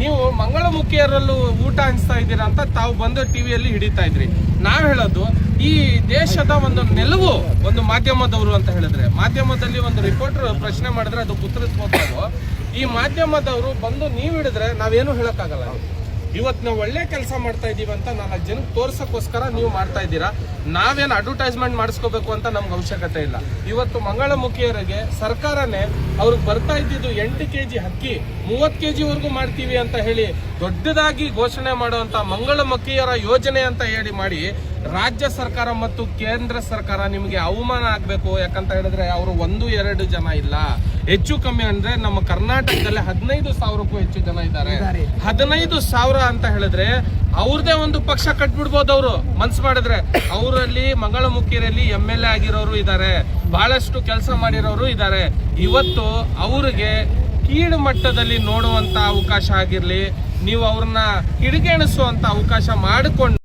ನೀವು ಮಂಗಳಮುಖಿಯರಲ್ಲೂ ಊಟ ಹಂಚ್ತಾ ಇದ್ದೀರಾ ಅಂತ ತಾವು ಬಂದು ಟಿವಿಯಲ್ಲಿ ಹಿಡಿತಾ ಇದ್ರಿ. ನಾವ್ ಹೇಳೋದು ಈ ದೇಶದ ಒಂದು ನೆಲವು ಒಂದು ಮಾಧ್ಯಮದವರು ಅಂತ ಹೇಳಿದ್ರೆ, ಮಾಧ್ಯಮದಲ್ಲಿ ಒಂದು ರಿಪೋರ್ಟರ್ ಪ್ರಶ್ನೆ ಮಾಡಿದ್ರೆ ಅದು ಉತ್ತರಿಸಬಹುದು. ಈ ಮಾಧ್ಯಮದವರು ಬಂದು ನೀವು ಹಿಡಿದ್ರೆ ನಾವೇನು ಹೇಳಕ್ಕಾಗಲ್ಲ. ಇವತ್ತು ನಾವು ಒಳ್ಳೆ ಕೆಲಸ ಮಾಡ್ತಾ ಇದೀವಿ ಅಂತ 4 ಜನಕ್ಕೆ ತೋರ್ಸಕ್ಕೋಸ್ಕರ ನೀವು ಮಾಡ್ತಾ ಇದ್ದೀರಾ. ನಾವೇನು ಅಡ್ವರ್ಟೈಸ್ಮೆಂಟ್ ಮಾಡಿಸ್ಕೋಬೇಕು ಅಂತ ನಮ್ಗೆ ಅವಶ್ಯಕತೆ ಇಲ್ಲ. ಇವತ್ತು ಮಂಗಳಮುಖಿಯರಿಗೆ ಸರ್ಕಾರನೇ ಅವ್ರಿಗೆ ಬರ್ತಾ ಇದ್ದಿದ್ದು 8 kg ಅಕ್ಕಿ 30 kg ವರೆಗೂ ಮಾಡ್ತೀವಿ ಅಂತ ಹೇಳಿ ದೊಡ್ಡದಾಗಿ ಘೋಷಣೆ ಮಾಡುವಂತ ಮಂಗಳಮುಖಿಯರ ಯೋಜನೆ ಅಂತ ಹೇಳಿ ಮಾಡಿ ರಾಜ್ಯ ಸರ್ಕಾರ ಮತ್ತು ಕೇಂದ್ರ ಸರ್ಕಾರ ನಿಮಗೆ ಅವಮಾನ ಆಗ್ಬೇಕು. ಯಾಕಂತ ಹೇಳಿದ್ರೆ ಅವರು 1-2 ಜನ ಇಲ್ಲ, ಹೆಚ್ಚು ಕಮ್ಮಿ ಅಂದ್ರೆ ನಮ್ಮ ಕರ್ನಾಟಕದಲ್ಲಿ 15,000ಕ್ಕೂ ಹೆಚ್ಚು ಜನ ಇದ್ದಾರೆ. 15,000 ಅಂತ ಹೇಳಿದ್ರೆ ಅವ್ರದೇ ಒಂದು ಪಕ್ಷ ಕಟ್ಬಿಡ್ಬೋದು ಅವರು ಮನ್ಸು ಮಾಡಿದ್ರೆ. ಅವರಲ್ಲಿ ಮಂಗಳಮುಖಿಯರಲ್ಲಿ MLA ಆಗಿರೋರು ಇದ್ದಾರೆ, ಬಹಳಷ್ಟು ಕೆಲಸ ಮಾಡಿರೋರು ಇದ್ದಾರೆ. ಇವತ್ತು ಅವ್ರಿಗೆ ಕೀಳು ಮಟ್ಟದಲ್ಲಿ ನೋಡುವಂತ ಅವಕಾಶ ಆಗಿರ್ಲಿ, ನೀವು ಅವ್ರನ್ನ ಕಿಡಿಗೇಣಿಸುವಂತ ಅವಕಾಶ ಮಾಡಿಕೊಂಡು